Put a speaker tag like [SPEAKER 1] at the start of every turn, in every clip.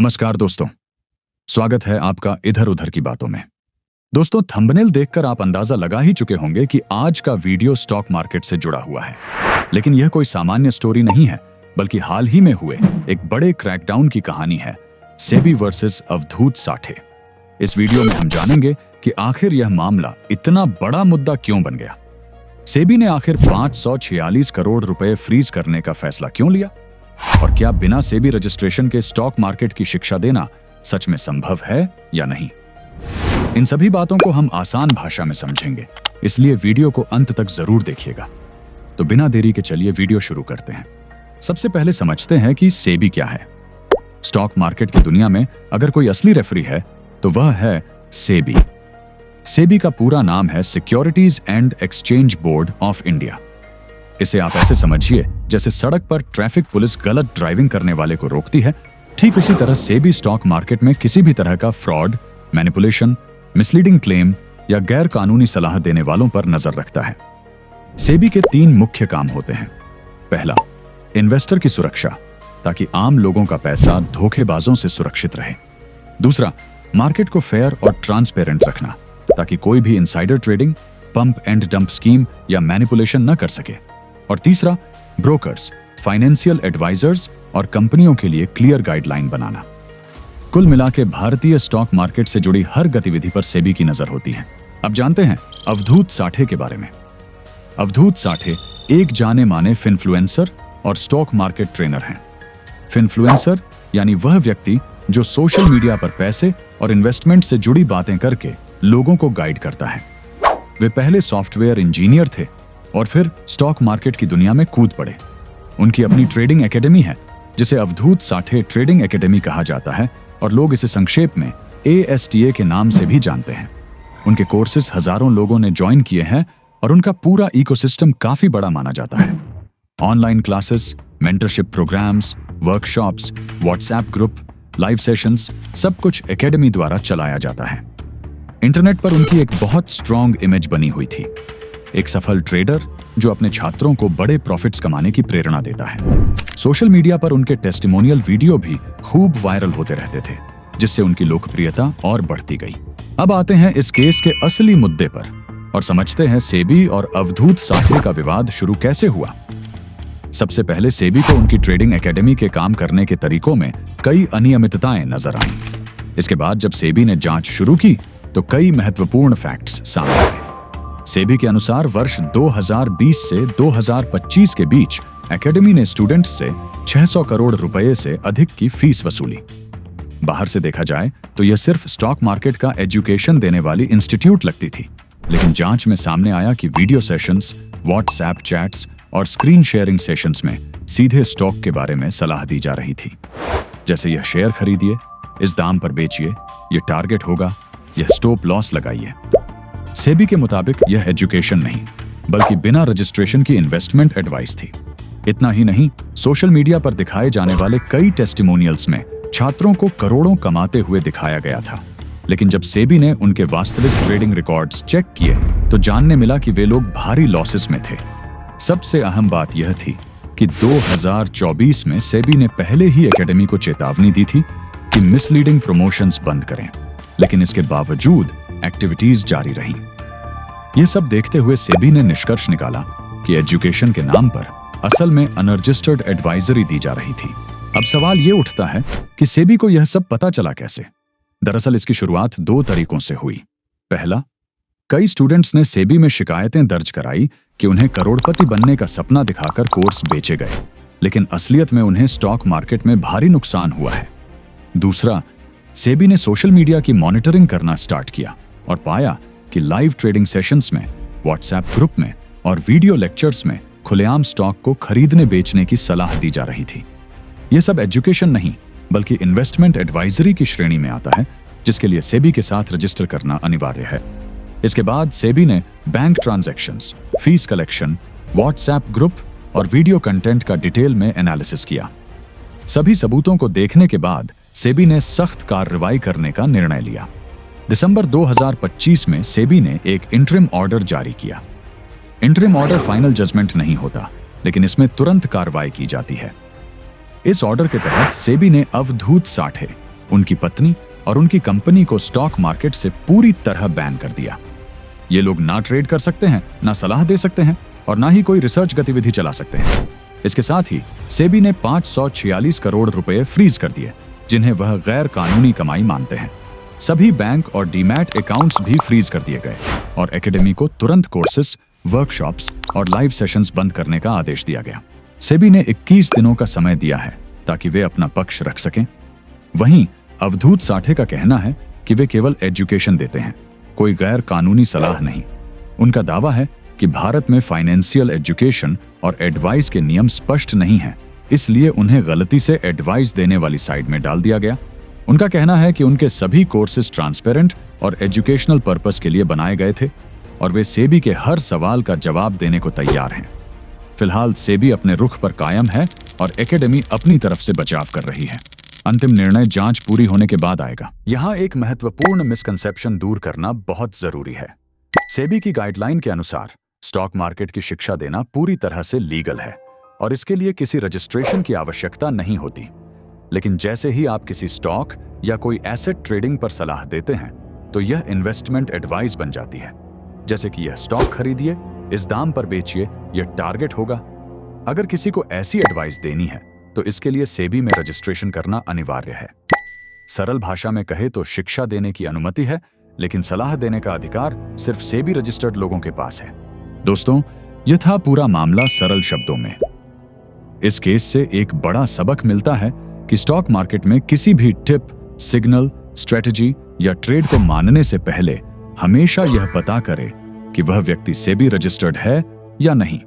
[SPEAKER 1] नमस्कार दोस्तों, स्वागत है आपका इधर उधर की बातों में। दोस्तों, थंबनेल देखकर आप अंदाजा लगा ही चुके होंगे कि आज का वीडियो स्टॉक मार्केट से जुड़ा हुआ है। लेकिन यह कोई सामान्य स्टोरी नहीं है, बल्कि हाल ही में हुए एक बड़े क्रैकडाउन की कहानी है, सेबी वर्सेस अवधूत साठे। इस वीडियो में हम जानेंगे कि आखिर यह मामला इतना बड़ा मुद्दा क्यों बन गया। सेबी ने आखिर 546 करोड़ रुपए फ्रीज करने का फैसला क्यों लिया, और क्या बिना सेबी रजिस्ट्रेशन के स्टॉक मार्केट की शिक्षा देना सच में संभव है या नहीं। इन सभी बातों को हम आसान भाषा में समझेंगे, इसलिए वीडियो को अंत तक जरूर देखिएगा। तो बिना देरी के चलिए वीडियो शुरू करते हैं। सबसे पहले समझते हैं कि सेबी क्या है। स्टॉक मार्केट की दुनिया में अगर कोई असली रेफरी है तो वह है सेबी। सेबी का पूरा नाम है securities and exchange board of India. इसे आप ऐसे समझिए जैसे सड़क पर ट्रैफिक पुलिस गलत ड्राइविंग करने वाले को रोकती है, ठीक उसी तरह सेबी स्टॉक मार्केट में किसी भी तरह का फ्रॉड, मैनिपुलेशन, मिसलीडिंग क्लेम या गैर कानूनी सलाह देने वालों पर नजर रखता है। सेबी के 3 मुख्य काम होते हैं। पहला, इन्वेस्टर की सुरक्षा, ताकि आम लोगों का पैसा धोखेबाजों से सुरक्षित रहे। दूसरा, मार्केट को फेयर और ट्रांसपेरेंट रखना, ताकि कोई भी insider trading, pump and dump scheme या मैनिपुलेशन न कर सके। और तीसरा, ब्रोकर्स, फाइनेंशियल एडवाइजर्स और कंपनियों के लिए क्लियर गाइडलाइन बनाना। कुल मिलाकर भारतीय स्टॉक मार्केट से जुड़ी हर गतिविधि पर सेबी की नजर होती है। अब जानते हैं अवधूत साठे के बारे में। अवधूत साठे एक जाने माने फिनफ्लुएंसर और स्टॉक मार्केट ट्रेनर हैं। फिनफ्लुएंसर यानी वह व्यक्ति जो सोशल मीडिया पर पैसे और इन्वेस्टमेंट से जुड़ी बातें करके लोगों को गाइड करता है। वे पहले सॉफ्टवेयर इंजीनियर थे और फिर स्टॉक मार्केट की दुनिया में कूद पड़े। उनकी अपनी ट्रेडिंग एकेडमी है, जिसे अवधूत साठे ट्रेडिंग एकेडमी कहा जाता है, और लोग इसे संक्षेप में ASTA के नाम से भी जानते हैं। उनके कोर्सेज हजारों लोगों ने ज्वाइन किए हैं और उनका पूरा इकोसिस्टम काफी बड़ा माना जाता है। Online classes, mentorship programmes, workshops, WhatsApp group, live sessions, सब कुछ एकेडमी द्वारा चलाया जाता है। इंटरनेट पर उनकी एक बहुत स्ट्रॉन्ग इमेज बनी हुई थी, एक सफल ट्रेडर जो अपने छात्रों को बड़े प्रॉफिट्स कमाने की प्रेरणा देता है। सोशल मीडिया पर उनके टेस्टिमोनियल वीडियो भी खूब वायरल होते रहते थे, जिससे उनकी लोकप्रियता और बढ़ती गई। अब आते हैं इस केस के असली मुद्दे पर और समझते हैं सेबी और अवधूत साठे का विवाद शुरू कैसे हुआ। सबसे पहले सेबी को उनकी ट्रेडिंग एकेडमी के काम करने के तरीकों में कई अनियमितताएं नजर आईं। इसके बाद जब सेबी ने जांच शुरू की तो कई महत्वपूर्ण फैक्ट्स सामने आए। सेबी के अनुसार वर्ष 2020 से 2025 के बीच एकेडमी ने स्टूडेंट्स से 600 करोड़ रुपए से अधिक की फीस वसूली। बाहर से देखा जाए तो यह सिर्फ स्टॉक मार्केट का एजुकेशन देने वाली इंस्टीट्यूट लगती थी, लेकिन जांच में सामने आया कि वीडियो सेशंस, व्हाट्सएप चैट्स और स्क्रीन शेयरिंग सेशंस में सीधे स्टॉक के बारे में सलाह दी जा रही थी, जैसे यह शेयर खरीदिए, इस दाम पर बेचिए, यह टारगेट होगा, यह स्टॉप लॉस लगाइए। सेबी के मुताबिक यह एजुकेशन नहीं, बल्कि बिना रजिस्ट्रेशन की इन्वेस्टमेंट एडवाइस थी। इतना ही नहीं, सोशल मीडिया पर दिखाए जाने वाले कई टेस्टिमोनियल्स में छात्रों को करोड़ों कमाते हुए दिखाया गया था, लेकिन जब सेबी ने उनके वास्तविक ट्रेडिंग रिकॉर्ड्स चेक किए तो जानने मिला कि वे लोग भारी लॉसेस में थे। सबसे अहम बात यह थी कि 2024 में सेबी ने पहले ही एकेडमी को चेतावनी दी थी कि मिसलीडिंग प्रमोशंस बंद करें, लेकिन इसके बावजूद एक्टिविटीज जारी रहीं। यह सब देखते हुए सेबी ने निष्कर्ष निकाला कि एजुकेशन के नाम पर असल में अनरजिस्टर्ड एडवाइजरी दी जा रही थी। अब सवाल यह उठता है कि सेबी को यह सब पता चला कैसे। दरअसल इसकी शुरुआत 2 तरीकों से हुई। पहला, कई स्टूडेंट्स ने सेबी में शिकायतें दर्ज कराई कि उन्हें करोड़पति बनने का सपना दिखाकर कोर्स बेचे गए, लेकिन असलियत में उन्हें स्टॉक मार्केट में भारी नुकसान हुआ है। दूसरा, सेबी ने सोशल मीडिया की मॉनिटरिंग करना स्टार्ट किया और पाया कि लाइव ट्रेडिंग सेशंस में, व्हाट्सएप ग्रुप में और वीडियो लेक्चर्स में खुलेआम स्टॉक को खरीदने बेचने की सलाह दी जा रही थी। यह सब एजुकेशन नहीं, बल्कि इन्वेस्टमेंट एडवाइजरी की श्रेणी में आता है, जिसके लिए सेबी के साथ रजिस्टर करना अनिवार्य है। इसके बाद सेबी ने bank transactions, fees collection, WhatsApp group और वीडियो कंटेंट का डिटेल में एनालिसिस किया। सभी सबूतों को देखने के बाद सेबी ने सख्त कार्रवाई करने का निर्णय लिया। दिसंबर 2025 में सेबी ने एक इंटरिम ऑर्डर जारी किया। इंटरिम ऑर्डर फाइनल जजमेंट नहीं होता, लेकिन इसमें तुरंत कार्रवाई की जाती है। इस ऑर्डर के तहत सेबी ने अवधूत साठे उनकी पत्नी और उनकी कंपनी को स्टॉक मार्केट से पूरी तरह बैन कर दिया। ये लोग ना ट्रेड कर सकते हैं, ना सलाह दे सकते हैं और ना ही कोई रिसर्च गतिविधि चला सकते हैं। इसके साथ ही सेबी ने 546 करोड़ रुपए फ्रीज कर दिए, जिन्हें वह गैर कानूनी कमाई मानते हैं। सभी बैंक और डीमैट अकाउंट्स भी फ्रीज कर दिए गए और एकेडमी को तुरंत कोर्सेस, वर्कशॉप्स और लाइव सेशंस बंद करने का आदेश दिया गया। सेबी ने 21 दिनों का समय दिया है ताकि वे अपना पक्ष रख सकें। वहीं अवधूत साठे का कहना है कि वे केवल एजुकेशन देते हैं, कोई गैर कानूनी सलाह नहीं। उनका दावा है कि भारत में फाइनेंशियल एजुकेशन और एडवाइस के नियम स्पष्ट नहीं हैं, इसलिए उन्हें गलती से एडवाइस देने वाली साइड में डाल दिया गया। उनका कहना है कि उनके सभी कोर्सेज ट्रांसपेरेंट और एजुकेशनल पर्पस के लिए बनाए गए थे और वे सेबी के हर सवाल का जवाब देने को तैयार हैं। फिलहाल सेबी अपने रुख पर कायम है और एकेडमी अपनी तरफ से बचाव कर रही है। अंतिम निर्णय जांच पूरी होने के बाद आएगा। यहाँ एक महत्वपूर्ण मिसकंसेप्शन दूर करना बहुत जरूरी है। सेबी की गाइडलाइन के अनुसार स्टॉक मार्केट की शिक्षा देना पूरी तरह से लीगल है और इसके लिए किसी रजिस्ट्रेशन की आवश्यकता नहीं होती। लेकिन जैसे ही आप किसी स्टॉक या कोई एसेट ट्रेडिंग पर सलाह देते हैं तो यह इन्वेस्टमेंट एडवाइस बन जाती है। जैसे कि यह स्टॉक खरीदिए, इस दाम पर बेचिए, यह टारगेट होगा। अगर किसी को ऐसी एडवाइस देनी है तो इसके लिए सेबी में रजिस्ट्रेशन करना अनिवार्य है। सरल भाषा में कहे तो शिक्षा देने की अनुमति है, लेकिन सलाह देने का अधिकार सिर्फ सेबी रजिस्टर्ड लोगों के पास है। दोस्तों, यह था पूरा मामला सरल शब्दों में। इस केस से एक बड़ा सबक मिलता है कि स्टॉक मार्केट में किसी भी टिप, सिग्नल, स्ट्रेटजी या ट्रेड को मानने से पहले हमेशा यह पता करें कि वह व्यक्ति सेबी रजिस्टर्ड है या नहीं।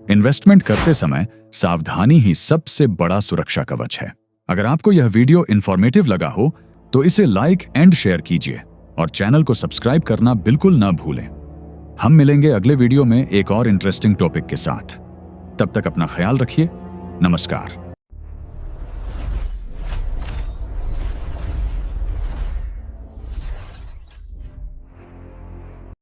[SPEAKER 1] इन्वेस्टमेंट करते समय सावधानी ही सबसे बड़ा सुरक्षा कवच है। अगर आपको यह वीडियो इंफॉर्मेटिव लगा हो तो इसे लाइक एंड शेयर कीजिए और चैनल को सब्सक्राइब करना बिल्कुल ना भूलें। हम मिलेंगे अगले वीडियो में एक और इंटरेस्टिंग टॉपिक के साथ। तब तक अपना ख्याल रखिए। नमस्कार।